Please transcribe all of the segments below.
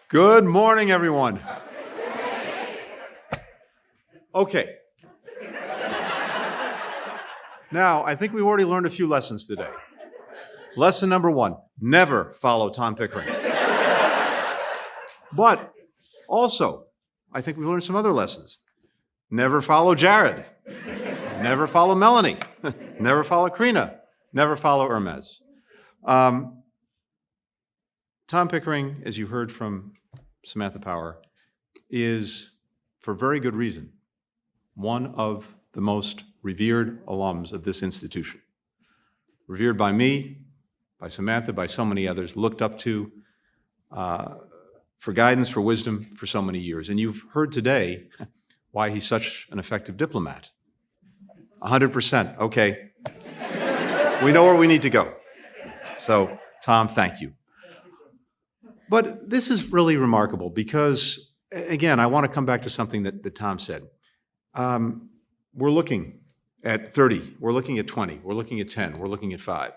Good morning, everyone. Okay. Now, I think we've already learned a few lessons today. Lesson number one, never follow Tom Pickering. But also, I think we've learned some other lessons. Never follow Jared. Never follow Melanie. Never follow Karina. Never follow Hermes. Tom Pickering, as you heard from Samantha Power, is, for very good reason, one of the most revered alums of this institution. Revered by me, by Samantha, by so many others, looked up to for guidance, for wisdom, for so many years. And you've heard today why he's such an effective diplomat. 100%, okay. We know where we need to go. So, Tom, thank you. But this is really remarkable because, again, I want to come back to something that Tom said. We're looking at 30, we're looking at 20, we're looking at 10, we're looking at 5.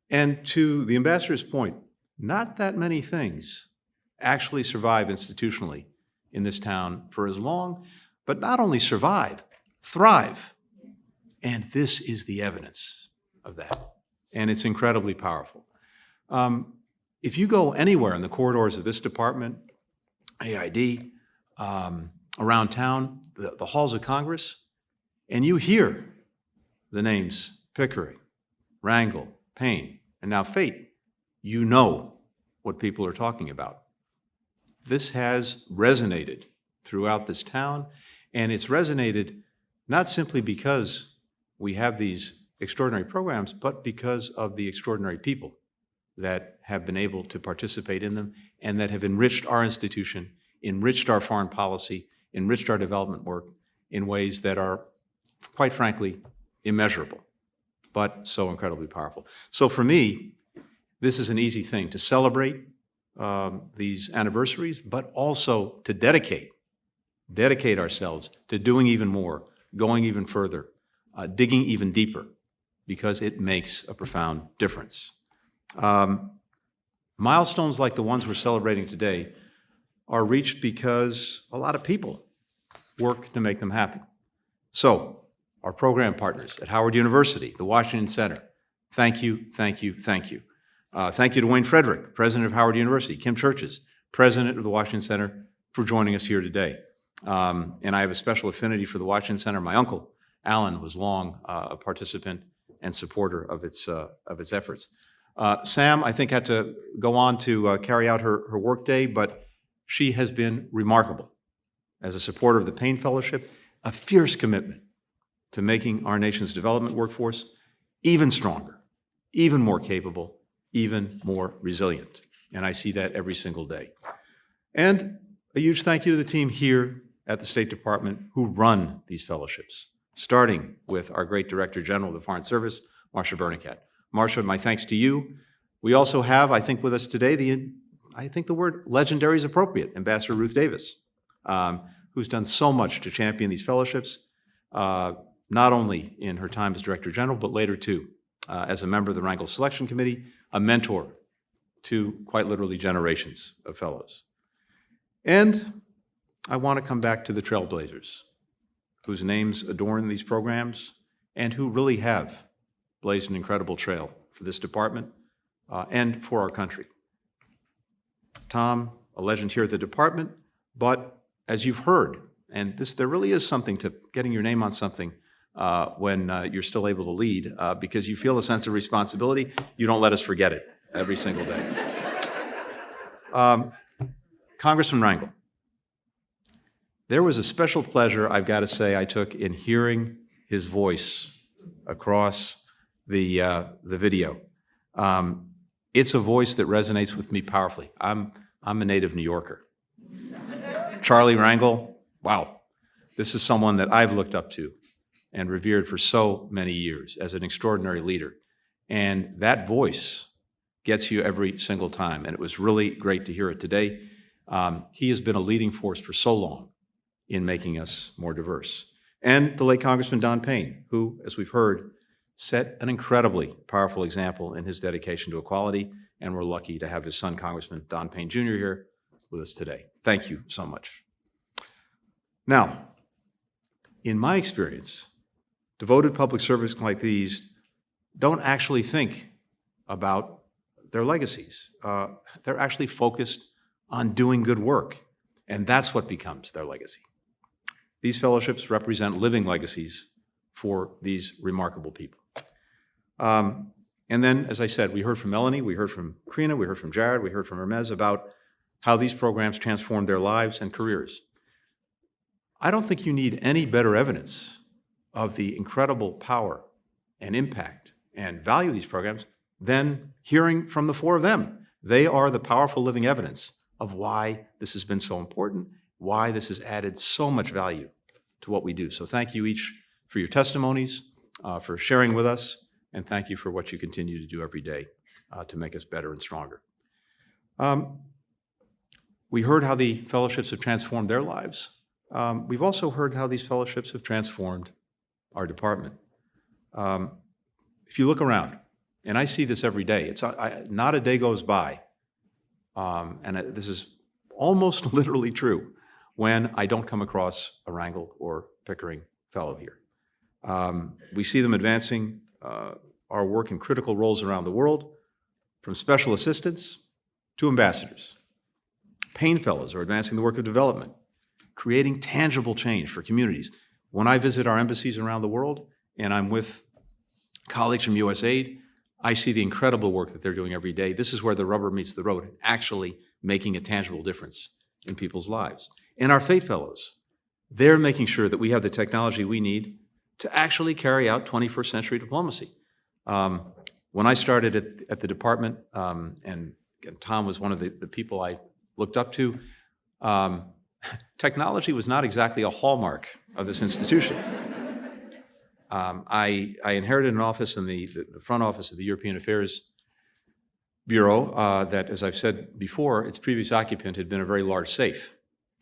And to the ambassador's point, not that many things actually survive institutionally in this town for as long, but not only survive, thrive. And this is the evidence of that. And it's incredibly powerful. If you go anywhere in the corridors of this department, AID, around town, the halls of Congress, and you hear the names Pickering, Rangel, Payne, and now Fate, you know what people are talking about. This has resonated throughout this town, and it's resonated not simply because we have these extraordinary programs, but because of the extraordinary people that have been able to participate in them and that have enriched our institution, enriched our foreign policy, enriched our development work in ways that are, quite frankly, immeasurable, but so incredibly powerful. So for me, this is an easy thing to celebrate these anniversaries, but also to dedicate ourselves to doing even more, going even further, digging even deeper, because it makes a profound difference. Milestones like the ones we're celebrating today are reached because a lot of people work to make them happen. So, our program partners at Howard University, the Washington Center, thank you, thank you, thank you. Thank you to Wayne Frederick, president of Howard University, Kim Churches, president of the Washington Center, for joining us here today. And I have a special affinity for the Washington Center. My uncle, Alan, was long a participant and supporter of its efforts. Sam, I think, had to go on to carry out her workday, but she has been remarkable as a supporter of the Payne Fellowship, a fierce commitment to making our nation's development workforce even stronger, even more capable, even more resilient. And I see that every single day. And a huge thank you to the team here at the State Department who run these fellowships, starting with our great Director General of the Foreign Service, Marcia Bernicat. Marcia, my thanks to you. We also have, I think, with us today, I think the word legendary is appropriate, Ambassador Ruth Davis, who's done so much to champion these fellowships, not only in her time as Director General, but later too, as a member of the Rangel Selection Committee, a mentor to quite literally generations of fellows. And I want to come back to the trailblazers, whose names adorn these programs and who really have blazed an incredible trail for this department and for our country. Tom, a legend here at the department, but as you've heard, and there really is something to getting your name on something when you're still able to lead, because you feel a sense of responsibility. You don't let us forget it every single day. Congressman Rangel, there was a special pleasure, I've got to say, I took in hearing his voice across the video. It's a voice that resonates with me powerfully. I'm a native New Yorker. Charlie Rangel, wow, this is someone that I've looked up to and revered for so many years as an extraordinary leader. And that voice gets you every single time, and it was really great to hear it today. He has been a leading force for so long in making us more diverse. And the late Congressman Don Payne, who, as we've heard, set an incredibly powerful example in his dedication to equality, and we're lucky to have his son, Congressman Don Payne Jr. here, with us today. Thank you so much. Now, in my experience, devoted public servants like these don't actually think about their legacies. They're actually focused on doing good work, and that's what becomes their legacy. These fellowships represent living legacies for these remarkable people. And then, as I said, we heard from Melanie, we heard from Karina, we heard from Jared, we heard from Hermes about how these programs transformed their lives and careers. I don't think you need any better evidence of the incredible power and impact and value of these programs than hearing from the four of them. They are the powerful living evidence of why this has been so important, why this has added so much value to what we do. So thank you each for your testimonies, for sharing with us, and thank you for what you continue to do every day to make us better and stronger. We heard how the fellowships have transformed their lives. We've also heard how these fellowships have transformed our department. If you look around, and I see this every day, not a day goes by, and this is almost literally true, when I don't come across a Rangel or Pickering Fellow here. We see them advancing our work in critical roles around the world, from special assistants to ambassadors. Payne Fellows are advancing the work of development, creating tangible change for communities. When I visit our embassies around the world, and I'm with colleagues from USAID, I see the incredible work that they're doing every day. This is where the rubber meets the road, actually making a tangible difference in people's lives. And our Fate Fellows, they're making sure that we have the technology we need to actually carry out 21st century diplomacy. When I started at the department, and Tom was one of the people I looked up to, technology was not exactly a hallmark of this institution. I inherited an office in the front office of the European Affairs Bureau that, as I've said before, its previous occupant had been a very large safe.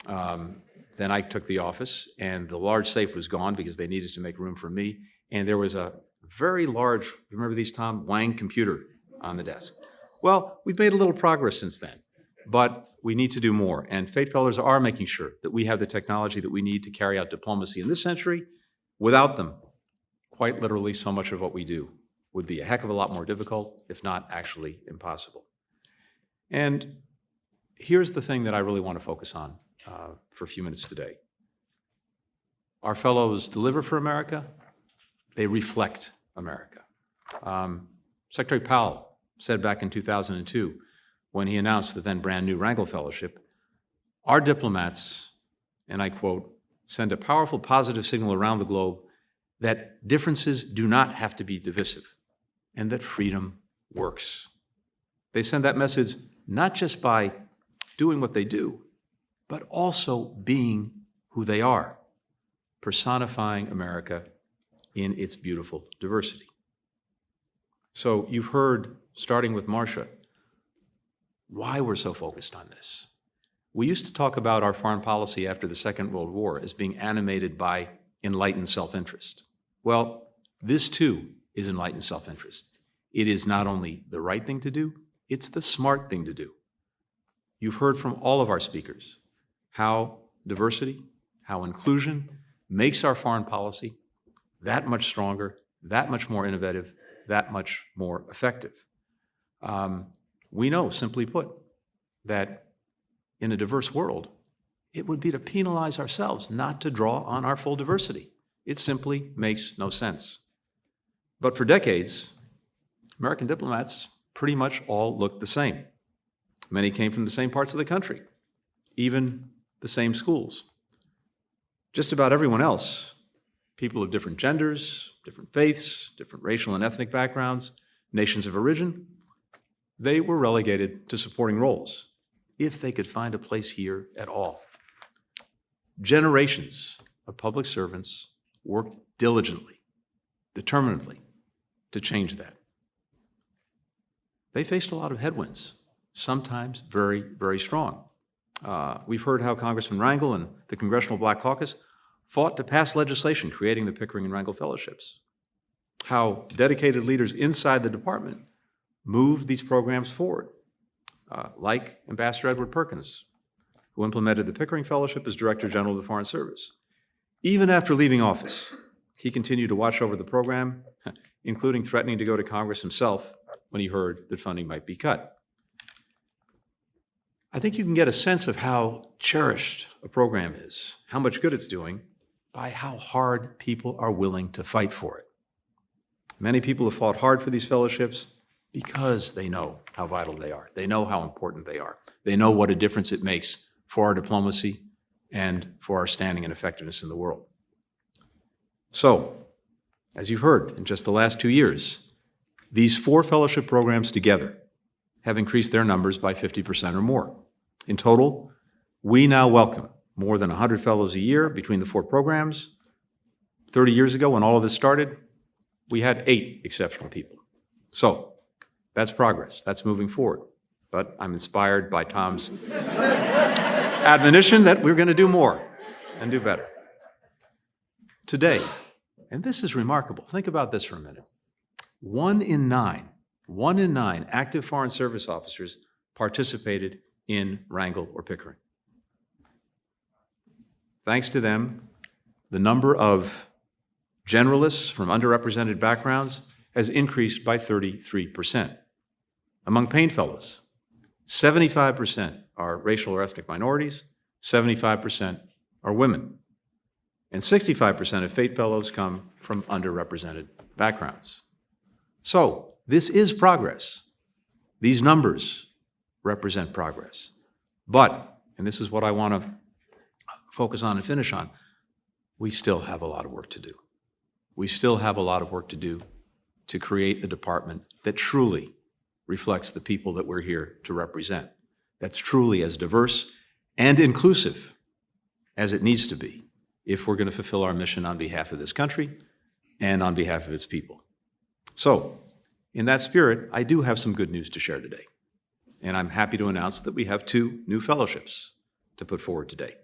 Then I took the office, and the large safe was gone because they needed to make room for me, and there was a very large, remember these, Tom, Wang computer on the desk. Well, we've made a little progress since then, but we need to do more, and Fate Fellows are making sure that we have the technology that we need to carry out diplomacy in this century. Without them, quite literally, so much of what we do would be a heck of a lot more difficult, if not actually impossible. And here's the thing that I really want to focus on for a few minutes today. Our fellows deliver for America. They reflect America. Secretary Powell said back in 2002, when he announced the then brand new Rangel Fellowship, our diplomats, and I quote, send a powerful positive signal around the globe that differences do not have to be divisive and that freedom works. They send that message not just by doing what they do, but also being who they are, personifying America in its beautiful diversity. So you've heard, starting with Marcia, why we're so focused on this. We used to talk about our foreign policy after the Second World War as being animated by enlightened self-interest. Well, this too is enlightened self-interest. It is not only the right thing to do, it's the smart thing to do. You've heard from all of our speakers how diversity, how inclusion makes our foreign policy that much stronger, that much more innovative, that much more effective. We know, simply put, that in a diverse world, it would be to penalize ourselves not to draw on our full diversity. It simply makes no sense. But for decades, American diplomats pretty much all looked the same. Many came from the same parts of the country, even the same schools. Just about everyone else, people of different genders, different faiths, different racial and ethnic backgrounds, nations of origin, they were relegated to supporting roles, if they could find a place here at all. Generations of public servants worked diligently, determinedly, to change that. They faced a lot of headwinds, sometimes very, very strong. We've heard how Congressman Rangel and the Congressional Black Caucus fought to pass legislation creating the Pickering and Rangel Fellowships, how dedicated leaders inside the department moved these programs forward, like Ambassador Edward Perkins, who implemented the Pickering Fellowship as Director General of the Foreign Service. Even after leaving office, he continued to watch over the program, including threatening to go to Congress himself when he heard that funding might be cut. I think you can get a sense of how cherished a program is, how much good it's doing, by how hard people are willing to fight for it. Many people have fought hard for these fellowships because they know how vital they are. They know how important they are. They know what a difference it makes for our diplomacy and for our standing and effectiveness in the world. So, as you've heard, in just the last 2 years, these 4 fellowship programs together have increased their numbers by 50% or more. In total, we now welcome more than 100 fellows a year between the 4 programs. 30 years ago, when all of this started, we had 8 exceptional people. So, that's progress. That's moving forward. But I'm inspired by Tom's admonition that we're going to do more and do better. Today, and this is remarkable, think about this for a minute. 1 in 9 active Foreign Service officers participated in Wrangell or Pickering. Thanks to them, the number of generalists from underrepresented backgrounds has increased by 33%. Among Payne Fellows, 75% are racial or ethnic minorities, 75% are women, and 65% of Fate Fellows come from underrepresented backgrounds. So, this is progress. These numbers represent progress. But, and this is what I want to focus on and finish on, we still have a lot of work to do. We still have a lot of work to do to create a department that truly reflects the people that we're here to represent, that's truly as diverse and inclusive as it needs to be if we're going to fulfill our mission on behalf of this country and on behalf of its people. So, in that spirit, I do have some good news to share today. And I'm happy to announce that we have 2 new fellowships to put forward today.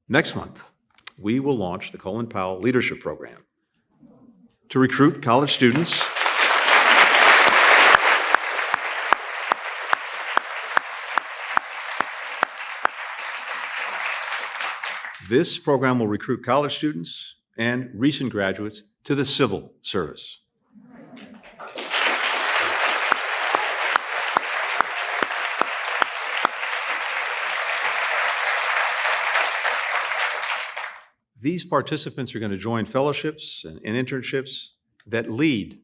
Next month, we will launch the Colin Powell Leadership Program to recruit college students This program will recruit college students and recent graduates to the civil service. These participants are going to join fellowships and internships that lead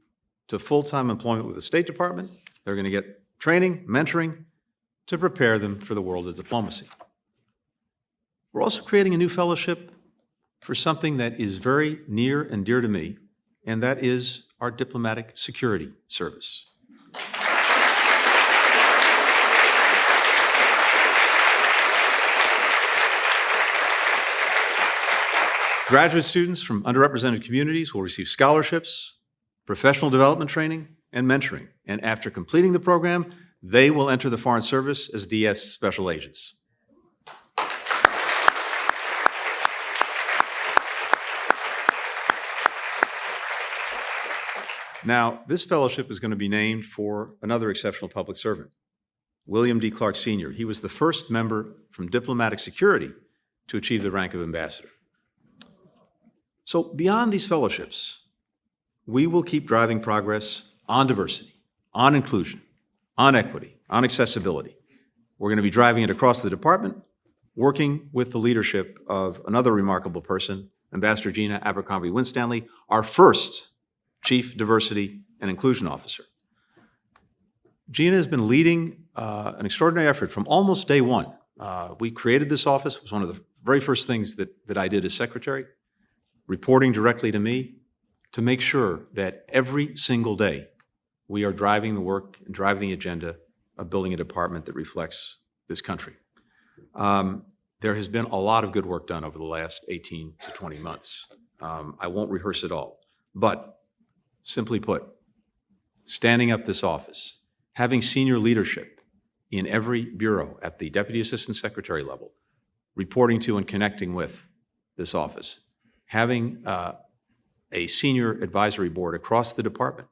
to full-time employment with the State Department. They're going to get training, mentoring to prepare them for the world of diplomacy. We're also creating a new fellowship for something that is very near and dear to me, and that is our Diplomatic Security Service. Graduate students from underrepresented communities will receive scholarships, professional development training, and mentoring. And after completing the program, they will enter the Foreign Service as DS Special Agents. Now, this fellowship is going to be named for another exceptional public servant, William D. Clark Sr. He was the first member from diplomatic security to achieve the rank of ambassador. So beyond these fellowships, we will keep driving progress on diversity, on inclusion, on equity, on accessibility. We're going to be driving it across the department, working with the leadership of another remarkable person, Ambassador Gina Abercrombie Winstanley, our first Chief Diversity and Inclusion Officer. Gina has been leading an extraordinary effort from almost day one. We created this office. It was one of the very first things that I did as secretary, reporting directly to me to make sure that every single day we are driving the work and driving the agenda of building a department that reflects this country. There has been a lot of good work done over the last 18 to 20 months. I won't rehearse it all, but simply put, standing up this office, having senior leadership in every bureau at the Deputy Assistant Secretary level, reporting to and connecting with this office, having a senior advisory board across the department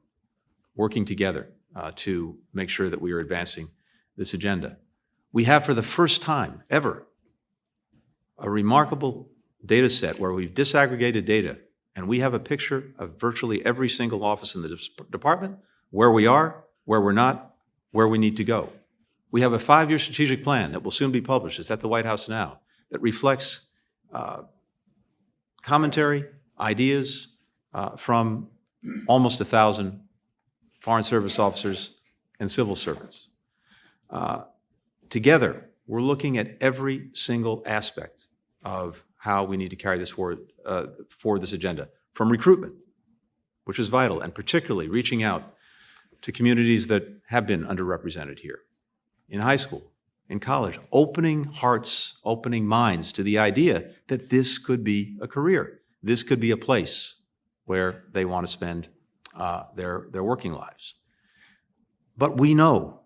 working together to make sure that we are advancing this agenda. We have, for the first time ever, a remarkable data set where we've disaggregated data and we have a picture of virtually every single office in the department, where we are, where we're not, where we need to go. We have a 5-year strategic plan that will soon be published. It's at the White House now, that reflects commentary, ideas from almost 1,000 Foreign Service officers and civil servants. Together, we're looking at every single aspect of how we need to carry this forward this agenda, from recruitment, which is vital, and particularly reaching out to communities that have been underrepresented here, in high school, in college, opening hearts, opening minds to the idea that this could be a career. This could be a place where they want to spend their working lives. But we know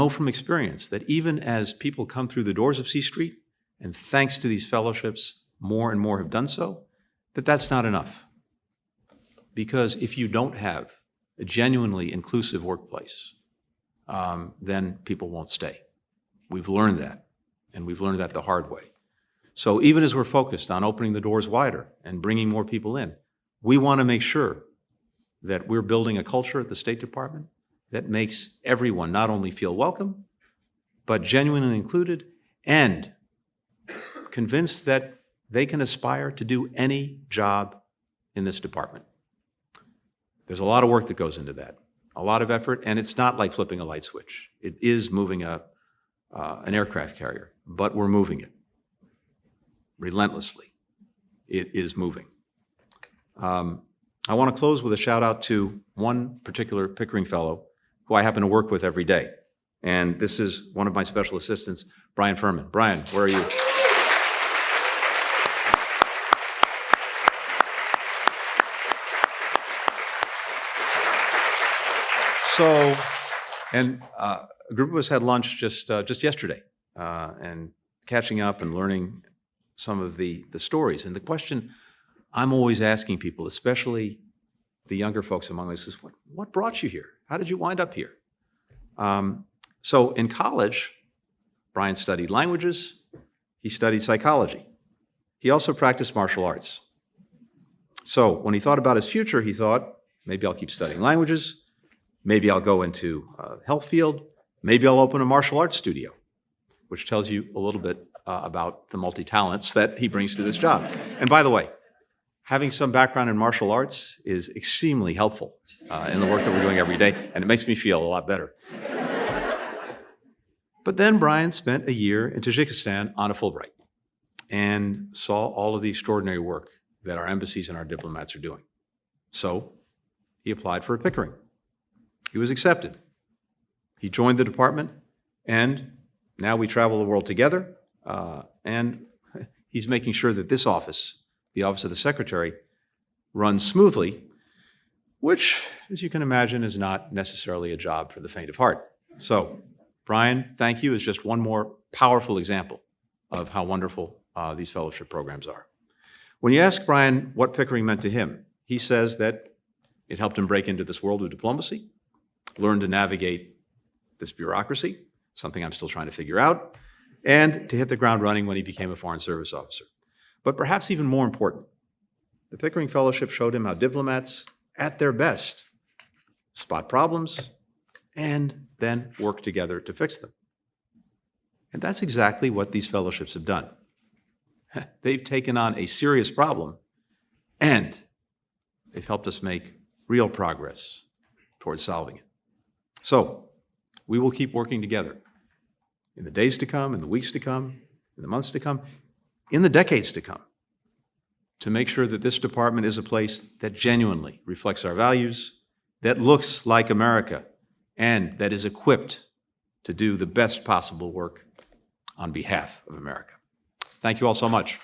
from experience that even as people come through the doors of C Street, and thanks to these fellowships, more and more have done so, that's not enough. Because if you don't have a genuinely inclusive workplace, then people won't stay. We've learned that, and we've learned that the hard way. So even as we're focused on opening the doors wider and bringing more people in, we want to make sure that we're building a culture at the State Department that makes everyone not only feel welcome, but genuinely included and convinced that they can aspire to do any job in this department. There's a lot of work that goes into that, a lot of effort, and it's not like flipping a light switch. It is moving an aircraft carrier, but we're moving it relentlessly. It is moving. I want to close with a shout out to one particular Pickering Fellow who I happen to work with every day. And this is one of my special assistants, Brian Furman. Brian, where are you? So, and a group of us had lunch just yesterday, and catching up and learning some of the stories. And the question I'm always asking people, especially the younger folks among us, is what brought you here? How did you wind up here? So in college, Brian studied languages. He studied psychology. He also practiced martial arts. So when he thought about his future, he thought, maybe I'll keep studying languages. Maybe I'll go into health field. Maybe I'll open a martial arts studio, which tells you a little bit about the multi-talents that he brings to this job. And by the way, having some background in martial arts is extremely helpful in the work that we're doing every day, and it makes me feel a lot better. But then Brian spent a year in Tajikistan on a Fulbright and saw all of the extraordinary work that our embassies and our diplomats are doing. So he applied for a Pickering. He was accepted. He joined the department, and now we travel the world together, and he's making sure that this office, the Office of the Secretary, runs smoothly, which, as you can imagine, is not necessarily a job for the faint of heart. So, Brian, thank you, is just one more powerful example of how wonderful these fellowship programs are. When you ask Brian what Pickering meant to him, he says that it helped him break into this world of diplomacy, learn to navigate this bureaucracy, something I'm still trying to figure out, and to hit the ground running when he became a Foreign Service officer. But perhaps even more important, the Pickering Fellowship showed him how diplomats, at their best, spot problems and then work together to fix them. And that's exactly what these fellowships have done. They've taken on a serious problem, and they've helped us make real progress towards solving it. So, we will keep working together in the days to come, in the weeks to come, in the months to come, in the decades to come, to make sure that this department is a place that genuinely reflects our values, that looks like America, and that is equipped to do the best possible work on behalf of America. Thank you all so much.